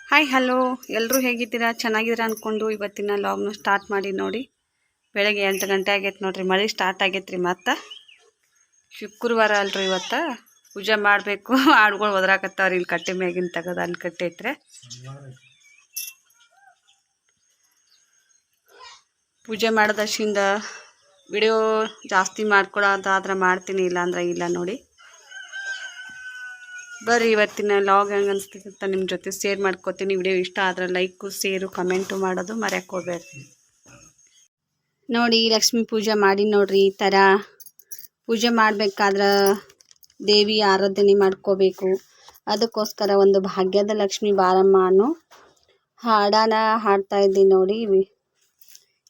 Hi hello, ಎಲ್ಲರೂ ಹೇಗಿದ್ದೀರಾ? ಚೆನ್ನಾಗಿದ್ದೀರಾ ಅಂದ್ಕೊಂಡು ಇವತ್ತಿನ ಲಾಗ್ನ ಸ್ಟಾರ್ಟ್ ಮಾಡಿ ನೋಡಿ. ಬೆಳಗ್ಗೆ 8 ಗಂಟೆ ಆಗೈತೆ ನೋಡ್ರಿ. ಮಳೆ ಸ್ಟಾರ್ಟ್ ಆಗೈತೆ ರೀ. ಮತ್ತು ಶುಕ್ರವಾರ ಅಲ್ರಿ ಇವತ್ತು. ಪೂಜೆ ಮಾಡಬೇಕು. ಹಾಡುಗಳು ಒದರಾಕತ್ತಾವ್ರಿ. ಇಲ್ಲಿ ಕಟ್ಟೆ ಮ್ಯಾಗಿನ ತೆಗೆದು ಅಲ್ಲಿ ಕಟ್ಟೈತ್ರೆ. ಪೂಜೆ ಮಾಡೋದಷ್ಟಿಂದ ವಿಡಿಯೋ ಜಾಸ್ತಿ ಮಾಡ್ಕೊಳೋದಾದ್ರೆ ಮಾಡ್ತೀನಿ, ಇಲ್ಲಾಂದ್ರೆ ಇಲ್ಲ ನೋಡಿ. ಬರ್ರಿ ಇವತ್ತಿನ ಲಾಗ್ ಹೆಂಗೆ ಅನಿಸ್ತೈತೆ ಅಂತ ನಿಮ್ಮ ಜೊತೆ ಶೇರ್ ಮಾಡ್ಕೋತೀನಿ. ವಿಡಿಯೋ ಇಷ್ಟ ಆದ್ರೆ ಲೈಕು ಶೇರು ಕಮೆಂಟು ಮಾಡೋದು ಮರೆಯೋಕೆ ಹೋಗ್ಬೇಡ್ರಿ. ನೋಡಿ, ಲಕ್ಷ್ಮೀ ಪೂಜೆ ಮಾಡಿ ನೋಡ್ರಿ. ಈ ಥರ ಪೂಜೆ ಮಾಡಬೇಕಾದ್ರೆ ದೇವಿ ಆರಾಧನೆ ಮಾಡ್ಕೋಬೇಕು. ಅದಕ್ಕೋಸ್ಕರ ಒಂದು ಭಾಗ್ಯದ ಲಕ್ಷ್ಮೀ ಬಾರಮ್ಮ ಅನ್ನೋ ಹಾಡಾನ ಹಾಡ್ತಾ ಇದ್ದೀನಿ ನೋಡಿ.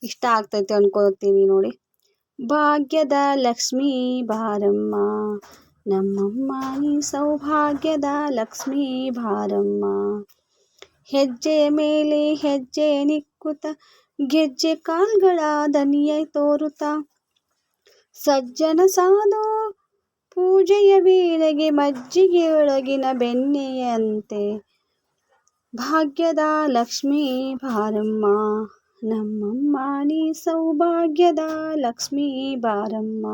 ಇಷ್ಟ ಆಗ್ತೈತೆ ಅನ್ಕೋತೀನಿ ನೋಡಿ. ಭಾಗ್ಯದ ಲಕ್ಷ್ಮೀ ಬಾರಮ್ಮ ನಮ್ಮಮ್ಮ ನೀ ಸೌಭಾಗ್ಯದ ಲಕ್ಷ್ಮೀ ಬಾರಮ್ಮ. ಹೆಜ್ಜೆ ಮೇಲೆ ಹೆಜ್ಜೆ ನಿಕ್ಕುತ್ತ ಗೆಜ್ಜೆ ಕಾಲ್ಗಳ ದನಿಯ ತೋರುತ್ತ ಸಜ್ಜನ ಸಾಧು ಪೂಜೆಯ ವೇಳೆಗೆ ಮಜ್ಜಿಗೆಯೊಳಗಿನ ಬೆಣ್ಣೆಯಂತೆ ಭಾಗ್ಯದ ಲಕ್ಷ್ಮೀ ಬಾರಮ್ಮ ನಮ್ಮಮ್ಮ ನೀ ಸೌಭಾಗ್ಯದ ಲಕ್ಷ್ಮೀ ಬಾರಮ್ಮ.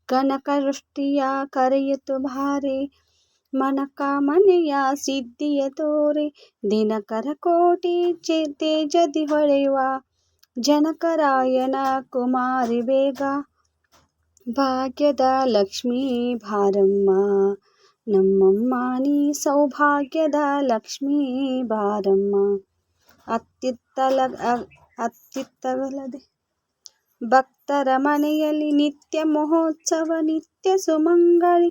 ಕನಕ ವೃಷ್ಟಿಯ ಕರೆಯಿತು ಭಾರೆ ಮನಕ ಮನೆಯ ಸಿದ್ಧಿಯ ತೋರೆ ದಿನಕರ ಕೋಟಿ ತೇಜದಿ ಹೊಳೆಯುವ ಜನಕರಾಯನ ಕುಮಾರಿ ಬೇಗ. ಭಾಗ್ಯದ ಲಕ್ಷ್ಮೀ ಬಾರಮ್ಮ ನಮ್ಮಮ್ಮ ನೀ ಸೌಭಾಗ್ಯದ ಲಕ್ಷ್ಮೀ ಬಾರಮ್ಮ. ಅತ್ತಿತ್ತಗಲದೆ ಭಕ್ತರ ಮನೆಯಲ್ಲಿ ನಿತ್ಯ ಮಹೋತ್ಸವ ನಿತ್ಯ ಸುಮಂಗಳಿ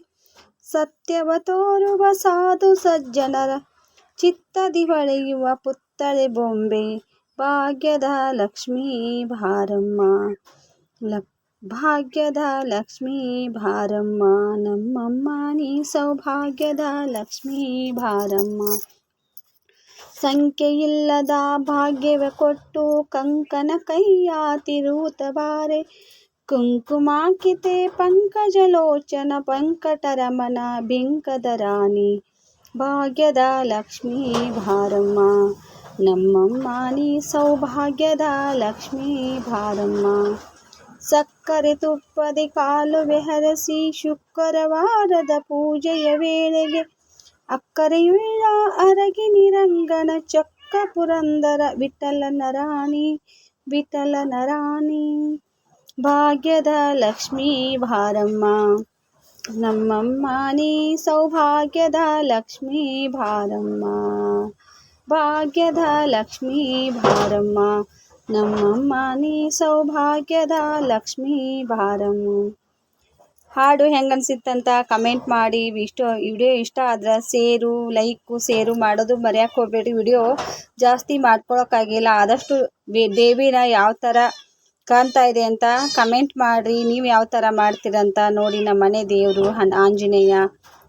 ಸತ್ಯವ ತೋರುವ ಸಾಧು ಸಜ್ಜನರ ಚಿತ್ತದಿ ಹೊಳೆಯುವ ಪುತ್ಥಳಿ ಬೊಂಬೆ. ಭಾಗ್ಯದ ಲಕ್ಷ್ಮೀ ಬಾರಮ್ಮ ಭಾಗ್ಯದ ಲಕ್ಷ್ಮೀ ಬಾರಮ್ಮ ನಮ್ಮಮ್ಮ ನೀ ಸೌಭಾಗ್ಯದ ಲಕ್ಷ್ಮೀ ಬಾರಮ್ಮ. ಸಂಖ್ಯೆಯಿಲ್ಲದ ಭಾಗ್ಯವ ಕೊಟ್ಟು ಕಂಕನ ಕೈಯ ತಿರುವುತ ಬಾರೆ ಕುಂಕುಮಾಕಿತೆ ಪಂಕಜಲೋಚನ ಪಂಕಟರಮನ ಬಿಂಕದ ರಾಣಿ. ಭಾಗ್ಯದ ಲಕ್ಷ್ಮೀ ಬಾರಮ್ಮ ನಮ್ಮಮ್ಮ ನೀ ಸೌಭಾಗ್ಯದ ಲಕ್ಷ್ಮೀ ಬಾರಮ್ಮ. ಸಕ್ಕರೆ ತುಪ್ಪದೆ ಕಾಲುವೆ ಹರಸಿ ಶುಕ್ರವಾರದ ಪೂಜೆಯ ವೇಳೆಗೆ ಅಕ್ಕರೆಯುಳ್ಳ ಅರಗಿನಿ ರಂಗನ ಚೊಕ್ಕ ಪುರಂದರ ವಿಠಲನ ರಾಣಿ ವಿಠಲನ ರಾಣಿ. ಭಾಗ್ಯದ ಲಕ್ಷ್ಮೀ ಬಾರಮ್ಮ ನಮ್ಮಮ್ಮ ನೀ ಸೌಭಾಗ್ಯದ ಲಕ್ಷ್ಮೀ ಬಾರಮ್ಮ. ಭಾಗ್ಯದ ಲಕ್ಷ್ಮೀ ಬಾರಮ್ಮ ನಮ್ಮಮ್ಮ ನೀ ಸೌಭಾಗ್ಯದ ಲಕ್ಷ್ಮೀ ಬಾರಮ್ಮ. ಹಾಡು ಹೆಂಗೆ ಅನ್ಸಿತ್ತಂತ ಕಮೆಂಟ್ ಮಾಡಿ. ವಿಡಿಯೋ ಇಷ್ಟ ಆದ್ರೆ ಲೈಕು ಶೇರು ಮಾಡೋದು ಮರೆಯೋಕೆ ಹೋಗ್ಬೇಡಿ. ವಿಡಿಯೋ ಜಾಸ್ತಿ ಮಾಡ್ಕೊಳಕ್ಕಾಗಿಲ್ಲ. ಆದಷ್ಟು ದೇವಿನ ಯಾವ ಥರ ಕಾಣ್ತಾ ಇದೆ ಅಂತ ಕಮೆಂಟ್ ಮಾಡಿರಿ. ನೀವು ಯಾವ ಥರ ಮಾಡ್ತೀರಂತ ನೋಡಿ. ನಮ್ಮ ಮನೆ ದೇವರು ಆಂಜನೇಯ,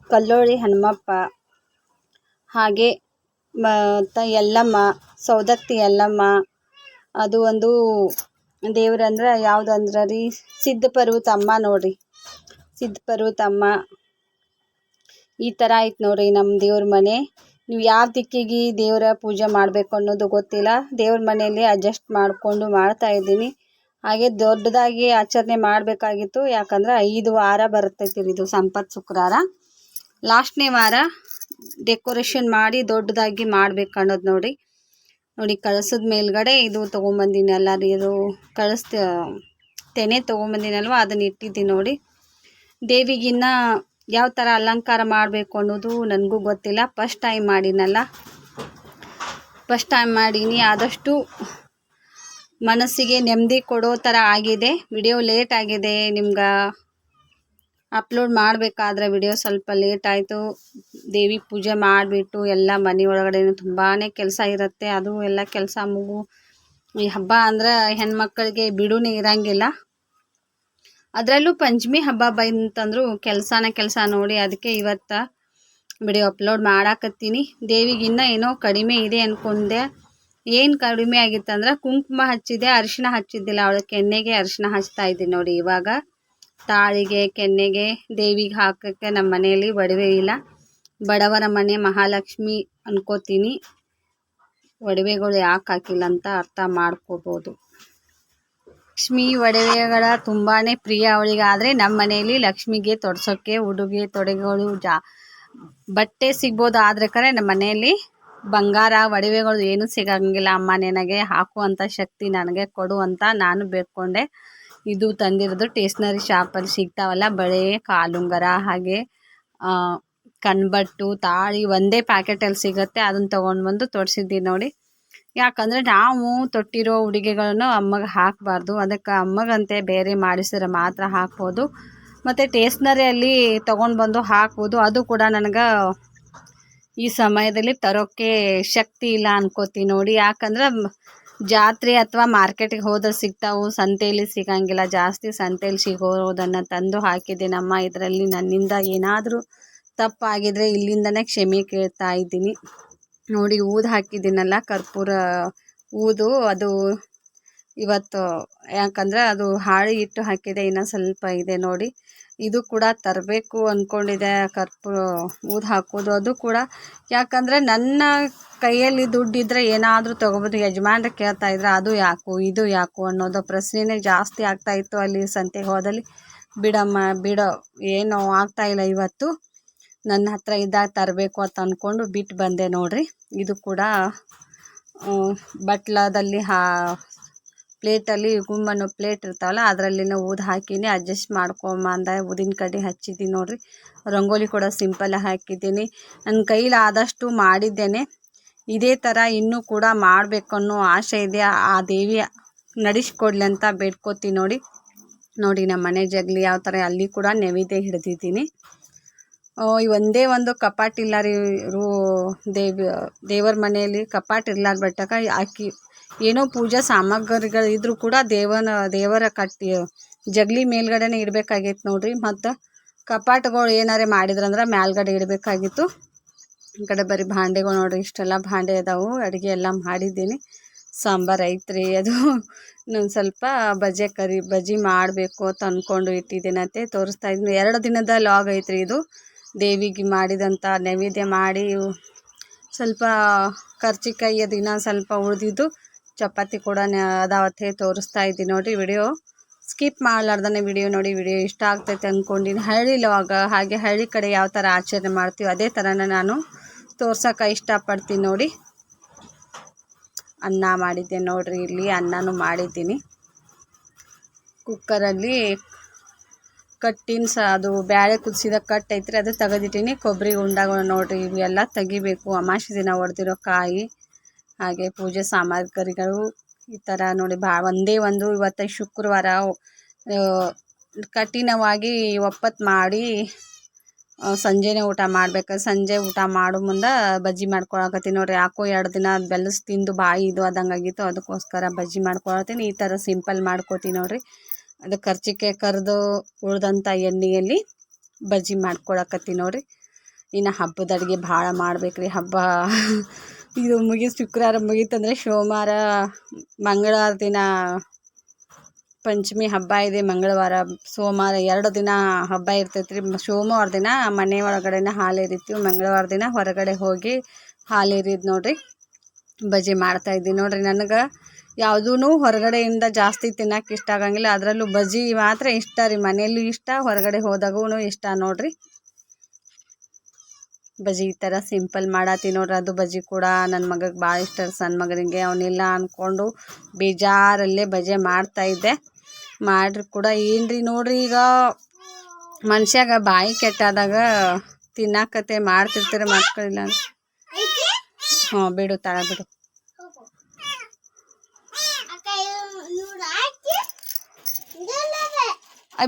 ಕಲ್ಲೋಳಿ ಹನುಮಪ್ಪ, ಹಾಗೆ ಯಲ್ಲಮ್ಮ, ಸೌದತ್ತಿ ಯಲ್ಲಮ್ಮ. ಅದು ಒಂದು ದೇವ್ರಂದ್ರೆ ಯಾವುದಂದ್ರೆ ರೀ ಸಿದ್ಧಪರ್ವತಮ್ಮ ನೋಡ್ರಿ. ಸಿದ್ಧಪರ್ವತಮ್ಮ ಈ ಥರ ಆಯ್ತು ನೋಡ್ರಿ ನಮ್ಮ ದೇವ್ರ ಮನೆ. ನೀವು ಯಾವ ದಿಕ್ಕಿಗೆ ದೇವರ ಪೂಜೆ ಮಾಡಬೇಕು ಅನ್ನೋದು ಗೊತ್ತಿಲ್ಲ. ದೇವ್ರ ಮನೆಯಲ್ಲಿ ಅಡ್ಜಸ್ಟ್ ಮಾಡಿಕೊಂಡು ಮಾಡ್ತಾ ಇದ್ದೀನಿ. ಹಾಗೆ ದೊಡ್ಡದಾಗಿ ಆಚರಣೆ ಮಾಡಬೇಕಾಗಿತ್ತು. ಯಾಕಂದ್ರೆ 5 ವಾರ ಬರ್ತೈತಿ ಇದು ಸಂಪತ್ ಶುಕ್ರವಾರ. ಲಾಸ್ಟ್ನೇ ವಾರ ಡೆಕೋರೇಷನ್ ಮಾಡಿ ದೊಡ್ಡದಾಗಿ ಮಾಡ್ಬೇಕು ಅನ್ನೋದು ನೋಡಿ. ಕಳಸದ ಮೇಲ್ಗಡೆ ಇದು ತೊಗೊಂಬಂದಿನಲ್ಲ ರೀ, ಇದು ತೆನೆ ತೊಗೊಂಬಂದಿನಲ್ವ, ಅದನ್ನ ಇಟ್ಟಿದ್ದೀನಿ ನೋಡಿ. ದೇವಿಗಿನ್ನ ಯಾವ ಥರ ಅಲಂಕಾರ ಮಾಡಬೇಕು ಅನ್ನೋದು ನನಗೂ ಗೊತ್ತಿಲ್ಲ. ಫಸ್ಟ್ ಟೈಮ್ ಮಾಡೀನಿ. ಆದಷ್ಟು ಮನಸ್ಸಿಗೆ ನೆಮ್ಮದಿ ಕೊಡೋ ಥರ ಆಗಿದೆ. ವಿಡಿಯೋ ಲೇಟ್ ಆಗಿದೆ. ನಿಮ್ಗೆ ಅಪ್ಲೋಡ್ ಮಾಡಬೇಕಾದ್ರೆ ವಿಡಿಯೋ ಸ್ವಲ್ಪ ಲೇಟ್ ಆಯಿತು. ದೇವಿ ಪೂಜೆ ಮಾಡಿಬಿಟ್ಟು ಎಲ್ಲ ಮನೆ ಒಳಗಡೆ ತುಂಬಾ ಕೆಲಸ ಇರುತ್ತೆ. ಅದು ಎಲ್ಲ ಕೆಲಸ ಈ ಹಬ್ಬ ಅಂದ್ರೆ ಹೆಣ್ಮಕ್ಳಿಗೆ ಬಿಡುನೇ ಇರಂಗಿಲ್ಲ. ಅದರಲ್ಲೂ ಪಂಚಮಿ ಹಬ್ಬ ಬಂತಂದ್ರು ಕೆಲಸ ನೋಡಿ. ಅದಕ್ಕೆ ಇವತ್ತು ವಿಡಿಯೋ ಅಪ್ಲೋಡ್ ಮಾಡಾಕತ್ತೀನಿ. ದೇವಿಗಿನ್ನ ಏನೋ ಕಡಿಮೆ ಇದೆ ಅಂದ್ಕೊಂಡೆ. ಏನು ಕಡಿಮೆ ಆಗಿತ್ತಂದ್ರೆ ಕುಂಕುಮ ಹಚ್ಚಿದೆ, ಅರಿಶಿನ ಹಚ್ಚಿದ್ದಿಲ್ಲ. ಅವಳ ಕೆನ್ನೆಗೆ ಅರಿಶಿನ ಹಚ್ತಾ ಇದ್ದೀನಿ ನೋಡಿ. ಇವಾಗ ತಾಳಿಗೆ ಕೆನ್ನೆಗೆ ದೇವಿಗೆ ಹಾಕೋಕ್ಕೆ ನಮ್ಮ ಮನೆಯಲ್ಲಿ ಒಡವೆ ಇಲ್ಲ. ಬಡವರ ಮನೆ ಮಹಾಲಕ್ಷ್ಮಿ ಅನ್ಕೋತೀನಿ. ಒಡವೆಗಳು ಯಾಕೆ ಹಾಕಿಲ್ಲ ಅಂತ ಅರ್ಥ ಮಾಡ್ಕೋಬೋದು. ಲಕ್ಷ್ಮಿ ಒಡವೆಗಳ ತುಂಬಾ ಪ್ರಿಯ ಅವಳಿಗೆ. ಆದರೆ ನಮ್ಮ ಮನೆಯಲ್ಲಿ ಲಕ್ಷ್ಮಿಗೆ ತೊಡ್ಸೋಕ್ಕೆ ಉಡುಗೆ ತೊಡುಗೆಗಳು ಬಟ್ಟೆ ಸಿಗ್ಬೋದು, ಆದರೆ ಕರೆ ನಮ್ಮ ಮನೆಯಲ್ಲಿ ಬಂಗಾರ ಒಡವೆಗಳು ಏನೂ ಸಿಗಂಗಿಲ್ಲ. ಅಮ್ಮ ನನಗೆ ಹಾಕುವಂಥ ಶಕ್ತಿ ನನಗೆ ಕೊಡು ಅಂತ ನಾನು ಬೇಡ್ಕೊಂಡೆ. ಇದು ತಂದಿರೋದು ಸ್ಟೇಷ್ನರಿ ಶಾಪಲ್ಲಿ ಸಿಗ್ತಾವಲ್ಲ, ಬಳೆ, ಕಾಲುಂಗರ, ಹಾಗೆ ಕಣ್ಬಟ್ಟು, ತಾಳಿ ಒಂದೇ ಪ್ಯಾಕೆಟಲ್ಲಿ ಸಿಗುತ್ತೆ. ಅದನ್ನು ತೊಗೊಂಡು ಬಂದು ತೊಡಿಸಿದ್ದೀನಿ ನೋಡಿ. ಯಾಕಂದರೆ ನಾವು ತೊಟ್ಟಿರೋ ಉಡುಗೆಗಳನ್ನು ಅಮ್ಮಗೆ ಹಾಕಬಾರ್ದು. ಅದಕ್ಕೆ ಅಮ್ಮಗಂತೆ ಬೇರೆ ಮಾಡಿಸಿದ್ರೆ ಮಾತ್ರ ಹಾಕ್ಬೋದು. ಮತ್ತು ಸ್ಟೇಷ್ನರಿಯಲ್ಲಿ ತೊಗೊಂಡು ಬಂದು ಹಾಕ್ಬೋದು. ಅದು ಕೂಡ ನನಗೆ ಈ ಸಮಯದಲ್ಲಿ ತರೋಕ್ಕೆ ಶಕ್ತಿ ಇಲ್ಲ ಅನ್ಕೋತೀನಿ ನೋಡಿ. ಯಾಕಂದ್ರೆ ಜಾತ್ರೆ ಅಥವಾ ಮಾರ್ಕೆಟಿಗೆ ಹೋದ್ರೆ ಸಿಗ್ತಾವು, ಸಂತೆಯಲ್ಲಿ ಸಿಗಂಗಿಲ್ಲ. ಜಾಸ್ತಿ ಸಂತೆಯಲ್ಲಿ ಸಿಗೋದನ್ನು ತಂದು ಹಾಕಿದ್ದೀನಮ್ಮ. ಇದರಲ್ಲಿ ನನ್ನಿಂದ ಏನಾದರೂ ತಪ್ಪಾಗಿದ್ರೆ ಇಲ್ಲಿಂದನೇ ಕ್ಷಮೆ ಕೇಳ್ತಾ ಇದ್ದೀನಿ ನೋಡಿ. ಊದು ಹಾಕಿದ್ದೀನಲ್ಲ, ಕರ್ಪೂರ ಊದು, ಅದು ಇವತ್ತು ಯಾಕಂದರೆ ಅದು ಹಾಳಿ ಇಟ್ಟು ಹಾಕಿದೆ, ಇನ್ನೂ ಸ್ವಲ್ಪ ಇದೆ ನೋಡಿ. ಇದು ಕೂಡ ತರಬೇಕು ಅಂದ್ಕೊಂಡಿದ್ದೆ, ಕರ್ಪೂರ ಊದು ಹಾಕೋದು. ಅದು ಕೂಡ ಯಾಕಂದರೆ ನನ್ನ ಕೈಯಲ್ಲಿ ದುಡ್ಡಿದ್ರೆ ಏನಾದರೂ ತೊಗೋಬೋದು. ಯಜಮಾನ್ರು ಕೇಳ್ತಾಯಿದ್ರೆ ಅದು ಯಾಕು ಇದು ಯಾಕು ಅನ್ನೋದು ಪ್ರಶ್ನೆನೇ ಜಾಸ್ತಿ ಆಗ್ತಾಯಿತ್ತು ಅಲ್ಲಿ ಸಂತೆಗೆ ಹೋದಲ್ಲಿ. ಬಿಡಮ್ಮ ಬಿಡೋ, ಏನೋ ಆಗ್ತಾಯಿಲ್ಲ, ಇವತ್ತು ನನ್ನ ಹತ್ರ ಇದ್ದಾಗ ತರಬೇಕು ಅಂತ ಅಂದ್ಕೊಂಡು ಬಿಟ್ಟು ಬಂದೆ ನೋಡ್ರಿ. ಇದು ಕೂಡ ಬಟ್ಲದಲ್ಲಿ ಪ್ಲೇಟಲ್ಲಿ ಗುಮ್ಮನ್ನು ಪ್ಲೇಟ್ ಇರ್ತಾವಲ್ಲ, ಅದರಲ್ಲಿನ ಊದು ಹಾಕಿನಿ. ಅಡ್ಜಸ್ಟ್ ಮಾಡ್ಕೊಂಬ ಅಂದ ಊದಿನ ಕಡ್ಡಿ ಹಚ್ಚಿದ್ದೀನಿ ನೋಡ್ರಿ. ರಂಗೋಲಿ ಕೂಡ ಸಿಂಪಲ್ ಹಾಕಿದ್ದೀನಿ. ನನ್ನ ಕೈಲಾದಷ್ಟು ಮಾಡಿದ್ದೇನೆ. ಇದೇ ಥರ ಇನ್ನೂ ಕೂಡ ಮಾಡಬೇಕನ್ನೋ ಆಸೆ ಇದೆ. ಆ ದೇವಿ ನಡೆಸ್ಕೊಡ್ಲಿ ಅಂತ ಬೇಡ್ಕೋತೀನಿ ನೋಡಿ. ನೋಡಿ ನಮ್ಮ ಮನೆ ಜಗಲಿ ಯಾವ ಥರ, ಅಲ್ಲಿ ಕೂಡ ನೈವೇದ್ಯ ಹಿಡಿದಿದ್ದೀನಿ. ಒಂದೇ ಒಂದು ಕಪಾಟ್ ಇಲ್ಲ ರೀ. ದೇವರ ಮನೆಯಲ್ಲಿ ಕಪಾಟ್ ಇರ್ಲಾರ ಬಟ್ಟಕ ಆಕಿ ಏನೋ ಪೂಜಾ ಸಾಮಗ್ರಿಗಳು ಇದ್ರೂ ಕೂಡ ದೇವರ ಜಗಲಿ ಮೇಲ್ಗಡೆನೇ ಇಡಬೇಕಾಗಿತ್ತು ನೋಡ್ರಿ. ಮತ್ತು ಕಪಾಟ್ಗಳು ಏನಾರೇ ಮಾಡಿದ್ರಂದ್ರೆ ಮೇಲ್ಗಡೆ ಇಡಬೇಕಾಗಿತ್ತು. ಈ ಕಡೆ ಬರೀ ಭಾಂಡೆಗಳು ನೋಡ್ರಿ, ಇಷ್ಟೆಲ್ಲ ಭಾಂಡೆ ಅದಾವು. ಅಡುಗೆ ಎಲ್ಲ ಮಾಡಿದ್ದೀನಿ. ಸಾಂಬಾರು ಐತ್ರಿ. ಅದು ಇನ್ನೊಂದು ಸ್ವಲ್ಪ ಬಜ್ಜಿ ಮಾಡಬೇಕು ಅಂತ ಅಂದ್ಕೊಂಡು ಇಟ್ಟಿದ್ದೀನಂತೆ, ತೋರಿಸ್ತಾ ಇದ್ದೀನಿ. 2 ದಿನದ ಲಾಗ್ ಐತ್ರಿ ಇದು. ದೇವಿಗೆ ಮಾಡಿದಂಥ ನೈವೇದ್ಯ ಮಾಡಿ ಸ್ವಲ್ಪ ಕರ್ಚಿಕಾಯಿ ಅದು ಇನ್ನೂ ಸ್ವಲ್ಪ ಉಳಿದಿದ್ದು, ಚಪಾತಿ ಕೂಡ ಅದಾವತ್ತೆ ತೋರಿಸ್ತಾ ಇದ್ದೀನಿ ನೋಡಿ. ವಿಡಿಯೋ ಸ್ಕಿಪ್ ಮಾಡಲಾರ್ದೇ ವಿಡಿಯೋ ನೋಡಿ. ವಿಡಿಯೋ ಇಷ್ಟ ಆಗ್ತೈತೆ ಅಂದ್ಕೊಂಡಿನಿ. ಹಳ್ಳಿ ಲಾಗ, ಹಾಗೆ ಹಳ್ಳಿ ಕಡೆ ಯಾವ ಥರ ಆಚರಣೆ ಮಾಡ್ತೀವಿ ಅದೇ ಥರನ ನಾನು ತೋರ್ಸೋಕೆ ಇಷ್ಟಪಡ್ತೀನಿ ನೋಡಿ. ಅನ್ನ ಮಾಡಿದ್ದೆ ನೋಡ್ರಿ, ಇಲ್ಲಿ ಅನ್ನನೂ ಮಾಡಿದ್ದೀನಿ. ಕುಕ್ಕರಲ್ಲಿ ಅದು ಬ್ಯಾಳೆ ಕುದಿಸಿದ ಕಟ್ ಐತ್ರಿ, ಅದು ತೆಗೆದಿಟ್ಟಿನಿ. ಕೊಬ್ಬರಿ ಉಂಡಾಗಳು ನೋಡ್ರಿ, ಇವೆಲ್ಲ ತೆಗಿಬೇಕು. ಅಮಾವಾಸ್ಯೆ ದಿನ ಒಡೆದಿರೋ ಕಾಯಿ, ಹಾಗೆ ಪೂಜೆ ಸಾಮಗ್ರಿಗಳು ಈ ಥರ ನೋಡಿ. ಒಂದೇ ಒಂದು ಇವತ್ತು ಶುಕ್ರವಾರ ಕಠಿಣವಾಗಿ ಒಪ್ಪತ್ತು ಮಾಡಿ ಸಂಜೆನೇ ಊಟ ಮಾಡ್ಬೇಕು. ಸಂಜೆ ಊಟ ಮಾಡೋ ಮುಂದೆ ಬಜ್ಜಿ ಮಾಡ್ಕೊಳಕತ್ತೀನಿ ನೋಡ್ರಿ. ಯಾಕೋ 2 ದಿನ ಬೆಲ್ಲಸ್ ತಿಂದು ಬಾಯಿ ಇದು ಆದಂಗಾಗಿತ್ತು, ಅದಕ್ಕೋಸ್ಕರ ಬಜ್ಜಿ ಮಾಡ್ಕೊಳತ್ತೀನಿ. ಈ ಥರ ಸಿಂಪಲ್ ಮಾಡ್ಕೋತೀನಿ ನೋಡ್ರಿ. ಅದು ಕರ್ಚಿಕಾಯಿ ಕರೆದು ಉಳ್ದಂಥ ಎಣ್ಣೆಯಲ್ಲಿ ಬಜ್ಜಿ ಮಾಡ್ಕೊಳಕತ್ತೀನಿ ನೋಡ್ರಿ. ಇನ್ನು ಹಬ್ಬದ ಅಡುಗೆ ಭಾಳ ಮಾಡ್ಬೇಕ್ರಿ. ಹಬ್ಬ ಇದು ಶುಕ್ರವಾರ ಮುಗೀತಂದರೆ ಸೋಮವಾರ ಮಂಗಳವಾರ ದಿನ ಪಂಚಮಿ ಹಬ್ಬ ಇದೆ. ಮಂಗಳವಾರ ಸೋಮವಾರ 2 ದಿನ ಹಬ್ಬ ಇರ್ತೈತ್ರಿ. ಸೋಮವಾರ ದಿನ ಮನೆ ಒಳಗಡೆನೇ ಹಾಲು ಎರಿತೀವಿ. ಮಂಗಳವಾರ ದಿನ ಹೊರಗಡೆ ಹೋಗಿ ಹಾಲು ಎರಿದು ನೋಡ್ರಿ ಬಜ್ಜಿ ಮಾಡ್ತಾಯಿದ್ದೀನಿ ನೋಡ್ರಿ. ನನಗೆ ಯಾವುದೂ ಹೊರಗಡೆಯಿಂದ ಜಾಸ್ತಿ ತಿನ್ನೋಕೆ ಇಷ್ಟ ಆಗಂಗಿಲ್ಲ. ಅದರಲ್ಲೂ ಬಜ್ಜಿ ಮಾತ್ರ ಇಷ್ಟ ರೀ. ಮನೆಯಲ್ಲೂ ಇಷ್ಟ, ಹೊರಗಡೆ ಹೋದಾಗೂ ಇಷ್ಟ ನೋಡ್ರಿ. ಬಜ್ಜಿ ಈ ಥರ ಸಿಂಪಲ್ ಮಾಡತ್ತೀನಿ ನೋಡ್ರಿ. ಅದು ಬಜ್ಜಿ ಕೂಡ ನನ್ನ ಮಗಗೆ ಭಾಳ ಇಷ್ಟ, ಸಣ್ಣ ಮಗನಿಗೆ. ಅವನಿಲ್ಲ ಅಂದ್ಕೊಂಡು ಬೇಜಾರಲ್ಲೇ ಬಜ್ಜಿ ಮಾಡ್ತಾಯಿದ್ದೆ. ಮಾಡ್ರಿ ಕೂಡ ಏನ್ರಿ ನೋಡ್ರಿ, ಈಗ ಮನುಷ್ಯಾಗ ಬಾಯಿ ಕೆಟ್ಟಾದಾಗ ತಿನ್ನಕತ್ತೆ ಮಾಡ್ತಿರ್ತಾರೆ ಮಕ್ಕಳಿಲ್ಲ. ಬಿಡು ತಳ ಬಿಡು.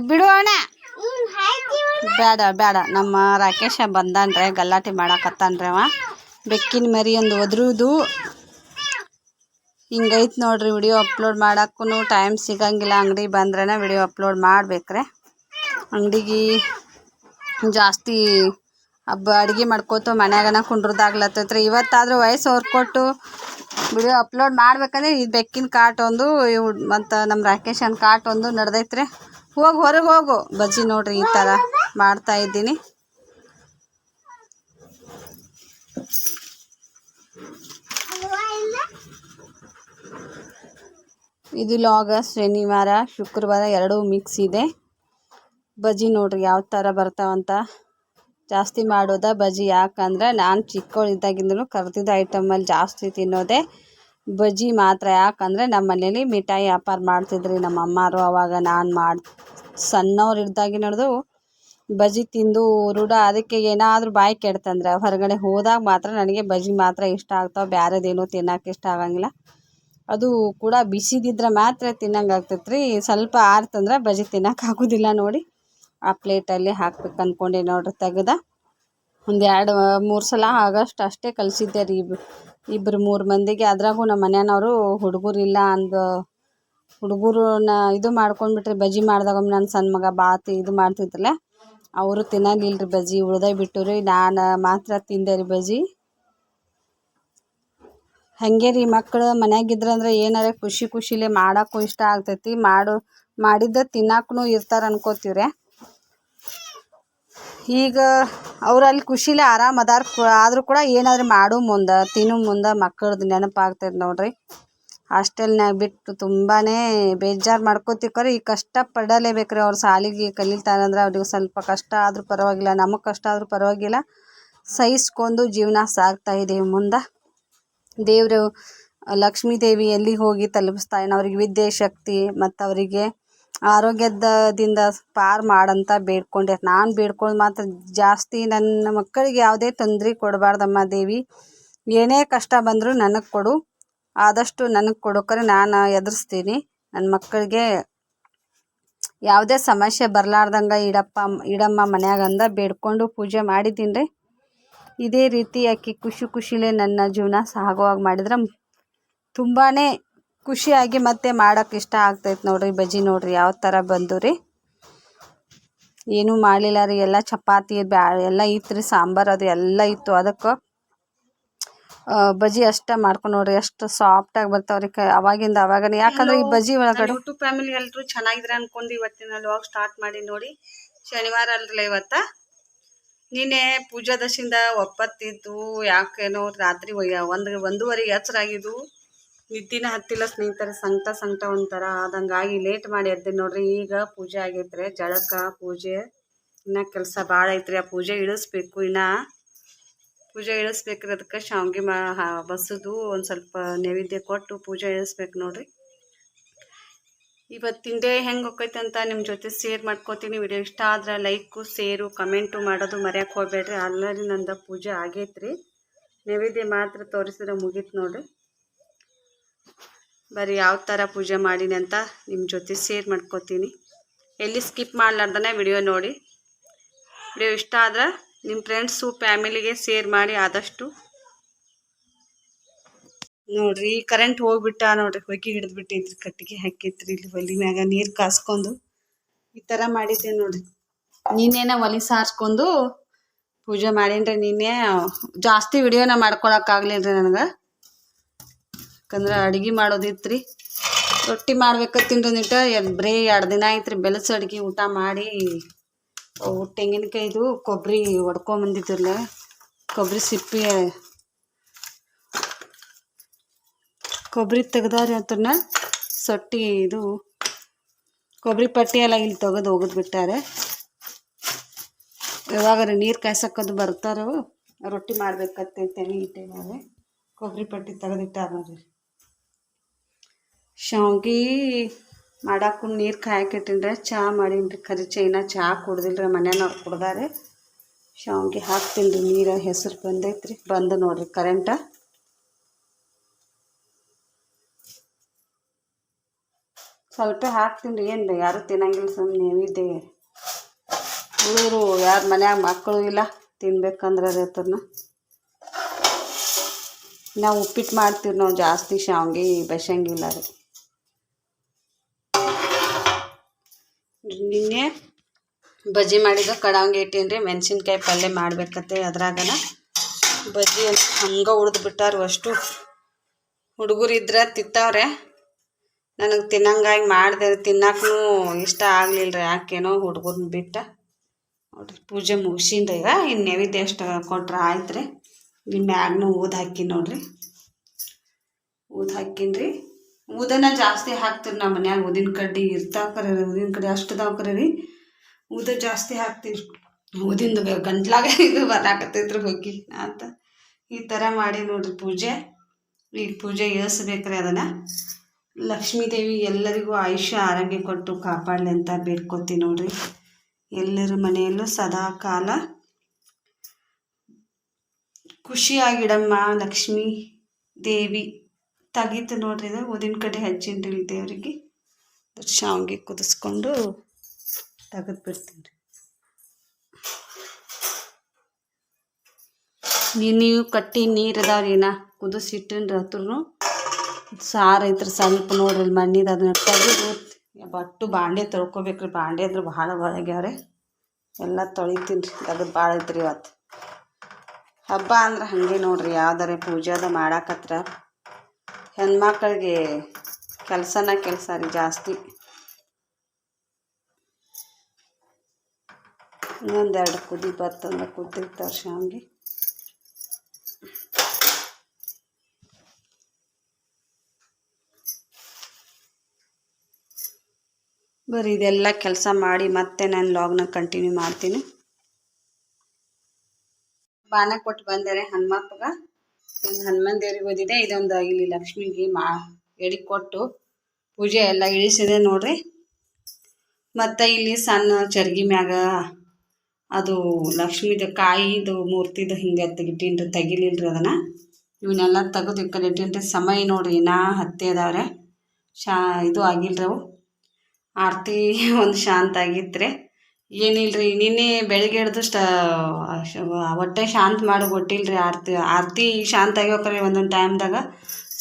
ಬಿಡು ಅಣ್ಣ, ಬೇಡ. ನಮ್ಮ ರಾಕೇಶ ಬಂದಾನ್ರೆ, ಗಲಾಟೆ ಮಾಡಕತ್ತಾನ್ರಿ. ಅವ ಬೆಕ್ಕಿನ ಮರಿ ಒಂದು ಒದ್ರುದು ಹಿಂಗೈತೆ ನೋಡ್ರಿ. ವಿಡಿಯೋ ಅಪ್ಲೋಡ್ ಮಾಡೋಕ್ಕೂ ಟೈಮ್ ಸಿಗಂಗಿಲ್ಲ. ಅಂಗಡಿ ಬಂದ್ರೇ ವಿಡಿಯೋ ಅಪ್ಲೋಡ್ ಮಾಡ್ಬೇಕ್ರೆ. ಅಂಗಡಿಗೆ ಜಾಸ್ತಿ ಅಡುಗೆ ಮಾಡ್ಕೋತ ಮನ್ಯಾಗನ ಕುಂಡ್ರದಾಗ್ಲತ್ತೈತ್ರಿ. ಇವತ್ತಾದರೂ ವಯಸ್ಸು ಹೊರ್ಕೊಟ್ಟು ವಿಡಿಯೋ ಅಪ್ಲೋಡ್ ಮಾಡ್ಬೇಕಂದ್ರೆ ಈ ಬೆಕ್ಕಿನ ಕಾಟ್ ಒಂದು ಮತ್ತು ನಮ್ಮ ರಾಕೇಶನ್ ಕಾಟ್ ಒಂದು ನಡೆದೈತ್ರಿ. ಹೊರಗೆ ಹೋಗು. ಬಜ್ಜಿ ನೋಡ್ರಿ ಈ ಥರ ಮಾಡ್ತಾಯಿದ್ದೀನಿ. ಇದು ಲಾಗ ಶನಿವಾರ ಶುಕ್ರವಾರ ಎರಡೂ ಮಿಕ್ಸ್ ಇದೆ. ಬಜ್ಜಿ ನೋಡ್ರಿ ಯಾವ ಥರ ಬರ್ತಾವಂತ. ಜಾಸ್ತಿ ಮಾಡೋದ ಬಜ್ಜಿ, ಯಾಕಂದ್ರೆ ನಾನು ಚಿಕ್ಕವಳಿದ್ದಾಗಿಂದಲೂ ಕರ್ದಿದ್ದ ಐಟಮಲ್ಲಿ ಜಾಸ್ತಿ ತಿನ್ನೋದೆ ಬಜ್ಜಿ ಮಾತ್ರ. ಯಾಕಂದರೆ ನಮ್ಮ ಮನೇಲಿ ಮಿಠಾಯಿ ವ್ಯಾಪಾರ ಮಾಡ್ತಿದ್ರಿ ನಮ್ಮ ಅಮ್ಮಾರು. ಅವಾಗ ನಾನು ಸಣ್ಣವ್ರು ಇದ್ದಾಗಿ ನಡೆದು ಬಜ್ಜಿ ತಿಂದು ರೂಢ. ಅದಕ್ಕೆ ಏನಾದರೂ ಬಾಯಿ ಕೆಡ್ತಂದ್ರೆ ಹೊರಗಡೆ ಹೋದಾಗ ಮಾತ್ರ ನನಗೆ ಬಜ್ಜಿ ಮಾತ್ರ ಇಷ್ಟ ಆಗ್ತಾವೆ. ಬೇರೆದೇನು ತಿನ್ನೋಕೆ ಇಷ್ಟ ಆಗಂಗಿಲ್ಲ. ಅದು ಕೂಡ ಬಿಸಿದಿದ್ರೆ ಮಾತ್ರ ತಿನ್ನಂಗೆ ಆಗ್ತೈತೆ ರೀ. ಸ್ವಲ್ಪ ಆರ್ತಂದ್ರೆ ಬಜ್ಜಿ ತಿನ್ನೋಕೆ ಆಗೋದಿಲ್ಲ. ನೋಡಿ ಆ ಪ್ಲೇಟಲ್ಲಿ ಹಾಕ್ಬೇಕು ಅಂದ್ಕೊಂಡೆ ನೋಡ್ರಿ. ತೆಗೆದ ಒಂದು 2-3 ಸಲ ಆಗಷ್ಟು ಅಷ್ಟೇ ಕಲಿಸಿದ್ದೆ ರೀ. ಇಬ್ಬರು 3 ಮಂದಿಗೆ. ಅದ್ರಾಗೂ ನಮ್ಮ ಮನೆಯವರು ಹುಡುಗರಿಲ್ಲ ಅಂದು ಹುಡುಗರನ್ನ ಇದು ಮಾಡ್ಕೊಂಡ್ಬಿಟ್ರಿ. ಬಜ್ಜಿ ಮಾಡಿದಾಗ ನನ್ನ ಸಣ್ಣ ಮಗ ಬಾತಿ ಇದು ಮಾಡ್ತಿದ್ರಲ್ಲ, ಅವರು ತಿನ್ನಲಿಲ್ಲ ರೀ ಬಜ್ಜಿ, ಉಳ್ದೇ ಬಿಟ್ಟು ರೀ. ನಾನು ಮಾತ್ರ ತಿಂದೆ ರೀ ಬಜ್ಜಿ. ಹಾಗೆ ರೀ ಮಕ್ಕಳು ಮನ್ಯಾಗಿದ್ರಂದ್ರೆ ಏನಾರ ಖುಷಿಲೇ ಮಾಡೋಕ್ಕೂ ಇಷ್ಟ ಆಗ್ತೈತಿ. ಮಾಡಿದ್ದ ತಿನ್ನಕ್ಕೂ ಇರ್ತಾರೆ ಅನ್ಕೋತೀವ್ರಿ. ಈಗ ಅವರಲ್ಲಿ ಖುಷಿಲೇ ಆರಾಮ ಅದಾರ. ಆದರೂ ಕೂಡ ಏನಾದರೂ ಮಾಡೋ ಮುಂದೆ ತಿನ್ನೋ ಮುಂದೆ ಮಕ್ಕಳದ್ದು ನೆನಪಾಗ್ತೈತೆ ನೋಡ್ರಿ. ಹಾಸ್ಟೆಲ್ನಾಗ ಬಿಟ್ಟು ತುಂಬಾ ಬೇಜಾರು ಮಾಡ್ಕೋತಿಕ್ಕರೆ ಈಗ ಕಷ್ಟ ಪಡಲೇಬೇಕು ರೀ. ಅವ್ರು ಶಾಲೆಗೆ ಕಲಿತಾರಂದ್ರೆ ಅವ್ರಿಗೆ ಸ್ವಲ್ಪ ಕಷ್ಟ ಆದರೂ ಪರವಾಗಿಲ್ಲ, ನಮಗೆ ಕಷ್ಟ ಆದರೂ ಪರವಾಗಿಲ್ಲ, ಸಹಿಸ್ಕೊಂಡು ಜೀವನ ಸಾಗ್ತಾ ಇದ್ದೀವಿ ಮುಂದೆ. ದೇವರು ಲಕ್ಷ್ಮೀ ದೇವಿ ಎಲ್ಲಿಗೆ ಹೋಗಿ ತಲುಪಿಸ್ತಾಯಿನ ಅವ್ರಿಗೆ ವಿದ್ಯೆ ಶಕ್ತಿ ಮತ್ತು ಅವರಿಗೆ ಆರೋಗ್ಯದಿಂದ ಪಾರು ಮಾಡಂತ ಬೇಡ್ಕೊಂಡೆ. ನಾನು ಬೇಡ್ಕೊಂಡು ಮಾತ್ರ ಜಾಸ್ತಿ ನನ್ನ ಮಕ್ಕಳಿಗೆ ಯಾವುದೇ ತೊಂದರೆ ಕೊಡಬಾರ್ದಮ್ಮ ದೇವಿ. ಏನೇ ಕಷ್ಟ ಬಂದರೂ ನನಗೆ ಕೊಡು, ಆದಷ್ಟು ನನಗೆ ಕೊಡೋಕರೆ ನಾನು ಎದುರಿಸ್ತೀನಿ. ನನ್ನ ಮಕ್ಕಳಿಗೆ ಯಾವುದೇ ಸಮಸ್ಯೆ ಬರಲಾರ್ದಂಗೆ ಇಡಮ್ಮ ಮನ್ಯಾಗಂದ ಬೇಡ್ಕೊಂಡು ಪೂಜೆ ಮಾಡಿದ್ದೀನಿ ರೀ. ಇದೇ ರೀತಿ ಆಕಿ ಖುಷಿಲೇ ನನ್ನ ಜೀವನ ಸಾಗುವಾಗ ಮಾಡಿದ್ರೆ ತುಂಬಾ ಖುಷಿಯಾಗಿ ಮತ್ತೆ ಮಾಡೋಕೆ ಇಷ್ಟ ಆಗ್ತೈತೆ ನೋಡ್ರಿ. ಬಜ್ಜಿ ನೋಡ್ರಿ ಯಾವ ಥರ ಬಂದು ರೀ. ಏನೂ ಮಾಡಲಿಲ್ಲ ರೀ. ಎಲ್ಲ ಚಪಾತಿ ಎಲ್ಲ ಇತ್ತು ರೀ, ಸಾಂಬಾರು ಅದು ಎಲ್ಲ ಇತ್ತು. ಅದಕ್ಕೆ ಬಜ್ಜಿ ಅಷ್ಟೇ ಮಾಡ್ಕೊಂಡು ನೋಡ್ರಿ ಎಷ್ಟು ಸಾಫ್ಟಾಗಿ ಬರ್ತಾವ್ರಿ ಅವಾಗನೇ. ಯಾಕಂದ್ರೆ ಈ ಬಜ್ಜಿ ಒಳಗಡೆ ಯೂಟ್ಯೂಬ್ ಫ್ಯಾಮಿಲಿ ಎಲ್ಲರೂ ಚೆನ್ನಾಗಿದ್ರೆ ಅನ್ಕೊಂಡು ಇವತ್ತಿನ ವ್ಲಾಗ್ ಸ್ಟಾರ್ಟ್ ಮಾಡಿ ನೋಡಿ. ಶನಿವಾರ ಅಲ್ರಲ್ಲ ಇವತ್ತು. ನಿನ್ನೆ ಪೂಜಾದಶಿಂದ ಒಪ್ಪತ್ತಿದ್ದು ಯಾಕೇನೋ ರಾತ್ರಿ 1:30 ಎಚ್ಚರಾಗಿದ್ದು, ನಿದ್ದಿನ ಹತ್ತಿಲ್ಲ ಸ್ನೇಹಿತರೆ. ಸಂಕಟ ಒಂಥರ ಆದಂಗಾಗಿ ಲೇಟ್ ಮಾಡಿ ಎದ್ದೆ ನೋಡ್ರಿ. ಈಗ ಪೂಜೆ ಆಗೈತ್ರಿ, ಜಳಕ ಪೂಜೆ ಇನ್ನು ಕೆಲಸ ಭಾಳ ಐತ್ರಿ. ಆ ಪೂಜೆ ಇಳಿಸ್ಬೇಕು, ಇನ್ನು ಪೂಜೆ ಇಳಿಸ್ಬೇಕ್ರಿ. ಅದಕ್ಕೆ ಶಾವ್ಗೆ ಬಸದು ಒಂದು ಸ್ವಲ್ಪ ನೈವೇದ್ಯ ಕೊಟ್ಟು ಪೂಜೆ ಇಳಿಸ್ಬೇಕು ನೋಡ್ರಿ. ಇವತ್ತಿನ ಡೇ ಹೆಂಗೆ ಹೋಗ್ತೈತೆ ಅಂತ ನಿಮ್ಮ ಜೊತೆ ಶೇರ್ ಮಾಡ್ಕೋತೀನಿ. ವಿಡಿಯೋ ಇಷ್ಟ ಆದ್ರೆ ಲೈಕು ಶೇರು ಕಮೆಂಟು ಮಾಡೋದು ಮರೆಯೋಕೆ ಹೋಗ್ಬೇಡ್ರಿ. ಆಲ್ರೆಡಿ ನಂದು ಪೂಜೆ ಆಗೈತ್ರಿ. ನೈವೇದ್ಯ ಮಾತ್ರ ತೋರಿಸಿದ್ರೆ ಮುಗೀತು ನೋಡ್ರಿ. ಬರೀ ಯಾವ ಥರ ಪೂಜೆ ಮಾಡೀನಿ ಅಂತ ನಿಮ್ಮ ಜೊತೆ ಶೇರ್ ಮಾಡ್ಕೋತೀನಿ. ಎಲ್ಲಿ ಸ್ಕಿಪ್ ಮಾಡಲಾರ್ದನೆ ವಿಡಿಯೋ ನೋಡಿ. ವಿಡಿಯೋ ಇಷ್ಟ ಆದ್ರೆ ನಿಮ್ಮ ಫ್ರೆಂಡ್ಸು ಫ್ಯಾಮಿಲಿಗೆ ಶೇರ್ ಮಾಡಿ ಆದಷ್ಟು. ನೋಡ್ರಿ ಕರೆಂಟ್ ಹೋಗ್ಬಿಟ್ಟ ನೋಡ್ರಿ. ಹೊಗೆ ಹಿಡಿದ್ಬಿಟ್ಟೈತ್ರಿ, ಕಟ್ಟಿಗೆ ಹಾಕೈತ್ರಿ ಇಲ್ಲಿ ಒಲಿ ಮ್ಯಾಗ ನೀರು ಕಾಸ್ಕೊಂಡು ಈ ಥರ ಮಾಡಿದ್ದೆ ನೋಡ್ರಿ. ನಿನ್ನೆನ ಒಲಿ ಸಾರಿಸ್ಕೊಂಡು ಪೂಜೆ ಮಾಡೀನ್ರಿ. ನಿನ್ನೆ ಜಾಸ್ತಿ ವಿಡಿಯೋನ ಮಾಡ್ಕೊಳಕ್ಕಾಗ್ಲಿಲ್ಲ ರೀ ನನಗೆ. ಯಾಕಂದ್ರೆ ಅಡುಗೆ ಮಾಡೋದಿತ್ತು ರೀ. ರೊಟ್ಟಿ ಮಾಡ್ಬೇಕತ್ತೀನಿ ಬರೀ 2 ದಿನ ಆಯ್ತು ರೀ. ಬೆಲಸು ಅಡುಗೆ ಊಟ ಮಾಡಿ ತೆಂಗಿನಕಾಯಿದು ಕೊಬ್ಬರಿ ಹೊಡ್ಕೊಂಬಂದಿದ್ದಿರಲ್ಲ, ಕೊಬ್ಬರಿ ಸಿಪ್ಪೆ ಕೊಬ್ಬರಿ ತೆಗ್ದಾರಿ ಅದನ್ನ ಸೊಟ್ಟಿ ಇದು ಕೊಬ್ಬರಿ ಪಟ್ಟಿ ಎಲ್ಲ ಇಲ್ಲಿ ತೆಗೆದು ಒಗೆದ್ಬಿಟ್ಟಾರೆ. ಯಾವಾಗಾರ ನೀರು ಕಾಯ್ಸಕ್ಕದು ಬರ್ತಾರೋ ರೊಟ್ಟಿ ಮಾಡ್ಬೇಕತ್ತೈತೆ ಇಟ್ಟೇನಾರೆ ಕೊಬ್ಬರಿ ಪಟ್ಟಿ ತೆಗೆದಿಟ್ಟಾರ ನೋಡ್ರಿ. ಶಾವ್ಗೆ ಮಾಡಾಕು ನೀರು ಕಾಯಕ್ಕಿಟ್ಟಿನ್ರಿ. ಚಹಾ ಮಾಡೀನಿ ರೀ. ಕರಿ ಚೈನ ಚಹಾ ಕುಡ್ದಿಲ್ಲ ರೀ, ಮನೆಯವ್ರು ಕುಡ್ದಾರೆ. ಶಾವ್ಗೆ ಹಾಕ್ತೀನಿ ರೀ. ನೀರು ಹೆಸರು ಬಂದೈತ್ರಿ. ಬಂದು ನೋಡ್ರಿ ಕರೆಂಟ. ಸ್ವಲ್ಪ ಹಾಕ್ತೀನಿ ರೀ. ಏನು ಯಾರು ತಿನ್ನಂಗಿಲ್ಲ, ಸುಮ್ಮನೆ ನೈವೇದ್ಯ. ಹುಡುಗರು ಯಾರು ಮನ್ಯಾಗ ಮಕ್ಕಳು ಇಲ್ಲ ತಿನ್ಬೇಕಂದ್ರೆ ಅದನ್ನ ನಾವು ಉಪ್ಪಿಟ್ಟು ಮಾಡ್ತೀವಿ. ನಾವು ಜಾಸ್ತಿ ಶಾವ್ಗೆ ಬಸಂಗಿಲ್ಲ ರೀ. ನಿನ್ನೆ ಬಜ್ಜಿ ಮಾಡಿದ್ದು ಕಡಾವಂಗಿ ಇಟ್ಟೀನಿ ರೀ. ಮೆಣಸಿನ್ಕಾಯಿ ಪಲ್ಯ ಮಾಡ್ಬೇಕತ್ತೆ. ಅದ್ರಾಗನ ಬಜ್ಜಿ ಅಂತ ಹಂಗೆ ಉಳ್ದು ಬಿಟ್ಟಾರು. ಅಷ್ಟು ಹುಡುಗರು ಇದ್ರೆ ತಿಂತಾವ್ರೆ. ನನಗೆ ತಿನ್ನಂಗಾಗಿ ಮಾಡಿದೆ. ತಿನ್ನಕ್ಕೂ ಇಷ್ಟ ಆಗಲಿಲ್ಲ ರೀ. ಯಾಕೇನೋ ಹುಡುಗರನ್ನ ಬಿಟ್ಟ ನೋಡ್ರಿ. ಪೂಜೆ ಮುಗಿಸಿನ್ರಿ. ಈಗ ಇನ್ನು ನೈವೇದ್ಯ ಎಷ್ಟು ಕೊಟ್ರೆ ಆಯ್ತು ರೀ. ನಿಮ್ಮ ಮ್ಯಾಗ್ನೂ ಊದು ಹಾಕಿ ನೋಡ್ರಿ. ಊದು ಹಾಕಿನ್ರಿ. ಊದನ ಜಾಸ್ತಿ ಹಾಕ್ತೀರಿ ನಮ್ಮ ಮನ್ಯಾಗ. ಊದಿನ ಕಡ್ಡಿ ಇರ್ತಾವ್ರಿ, ಊದಿನ ಕಡ್ಡಿ ಅಷ್ಟು ಅದಾವ ರೀ. ಊದ ಜಾಸ್ತಿ ಹಾಕ್ತೀವಿ. ಊದಿಂದು ಗಂಟ್ಲಾಗ ಇದು ಬರಾಕತ್ತೈತ್ರಿ ಹೋಗಿ ಅಂತ ಈ ಥರ ಮಾಡಿ ನೋಡ್ರಿ ಪೂಜೆ. ಈಗ ಪೂಜೆ ಏಳಿಸ್ಬೇಕ್ರಿ ಅದನ್ನು. ಲಕ್ಷ್ಮೀ ದೇವಿ ಎಲ್ಲರಿಗೂ ಆಯುಷ್ಯ ಆರೋಗ್ಯ ಕೊಟ್ಟು ಕಾಪಾಡಲಿ ಅಂತ ಬೇಡ್ಕೊತೀವಿ ನೋಡ್ರಿ. ಎಲ್ಲರ ಮನೆಯಲ್ಲೂ ಸದಾ ಕಾಲ ಖುಷಿಯಾಗಿಡಮ್ಮ ಲಕ್ಷ್ಮೀ ದೇವಿ. ತೆಗೀತು ನೋಡ್ರಿ. ಇದು ಊದಿನ ಕಡ್ಡಿ ಹಚ್ಚಿನ್ರಿ ದೇವರಿಗೆ. ಶಾವಿಗೆ ಕುದಿಸ್ಕೊಂಡು ತೆಗೆದು ಬಿಡ್ತೀನಿ ರೀ. ನೀವು ಕಟ್ಟಿ ನೀರು ಅದಾವ್ರಿ, ನಾ ಕುದಿಸಿಟ್ಟಿನ್ರಿ. ಹತ್ರನು ಸಾರು ಐತ್ರಿ ಸ್ವಲ್ಪ ನೋಡ್ರಿ ಮಣ್ಣಿದು. ಅದನ್ನ ತೆಗೆದು ಬಟ್ಟು ಬಾಂಡೆ ತೊಳ್ಕೊಬೇಕ್ರಿ. ಬಾಂಡೆ ಅಂದ್ರೆ ಭಾಳ ಒಳಗ್ಯಾವ್ರಿ, ಎಲ್ಲ ತೊಳಿತೀನಿ ರೀ. ತೆಗೆದು ಭಾಳ ಐತ್ರಿ. ಇವತ್ತು ಹಬ್ಬ ಅಂದ್ರೆ ಹಾಗೆ ನೋಡ್ರಿ. ಯಾವ್ದಾರೆ ಪೂಜಾದ ಮಾಡಾಕತ್ರ ಹೆಣ್ಮಕ್ಳಿಗೆ ಕೆಲಸನ ಕೆಲಸ ರೀ ಜಾಸ್ತಿ. ಇನ್ನೊಂದೆರಡು ಕುದಿ ಬರ್ತಂದ್ರೆ ಕುದಿರ್ತಾರೆ ಶಾವಿಗೆ. ಬರೀ ಇದೆಲ್ಲ ಕೆಲಸ ಮಾಡಿ ಮತ್ತೆ ನಾನು ಲಾಗ್ನ ಕಂಟಿನ್ಯೂ ಮಾಡ್ತೀನಿ. ಬಾನ ಕೊಟ್ಟು ಬಂದರೆ ಹನುಮಪ್ಪಗ. ಹನುಮಾನ್ ದೇವ್ರಿಗೆ ಓದಿದೆ. ಇದೊಂದು ಇಲ್ಲಿ ಲಕ್ಷ್ಮಿಗೆ ಎಡಿ ಕೊಟ್ಟು ಪೂಜೆ ಎಲ್ಲ ಇಳಿಸಿದೆ ನೋಡ್ರಿ. ಮತ್ತು ಇಲ್ಲಿ ಸಣ್ಣ ಚರ್ಗಿ ಮ್ಯಾಗ ಅದು ಲಕ್ಷ್ಮೀದು ಕಾಯಿದು ಮೂರ್ತಿದು ಹಿಂಗೆ ತೆಗಿಟ್ಟಿನ್ರಿ. ತೆಗಿಲಿಲ್ರಿ ಅದನ್ನು. ಇವನ್ನೆಲ್ಲ ತೆಗೆದು ಇಟ್ಕೊಂಡಿಟ್ಟಿನ್ರಿ. ಸಮಯ ನೋಡ್ರಿ ಇನ್ನೂ 10 ಅದಾವ್ರೆ. ಇದು ಆಗಿಲ್ರಿ ಅವು. ಆರತಿ ಒಂದು ಶಾಂತ ಆಗಿತ್ತು ರೀ. ಏನಿಲ್ರಿ ನಿನ್ನೆ ಬೆಳಗ್ಗೆ ಹಿಡ್ದು ಹೊಟ್ಟೆ ಶಾಂತ ಮಾಡಿ ಕೊಟ್ಟಿಲ್ರಿ. ಆರತಿ ಶಾಂತ ಆಗ್ಯೋಕ್ರಿ ಒಂದೊಂದು ಟೈಮ್ದಾಗ.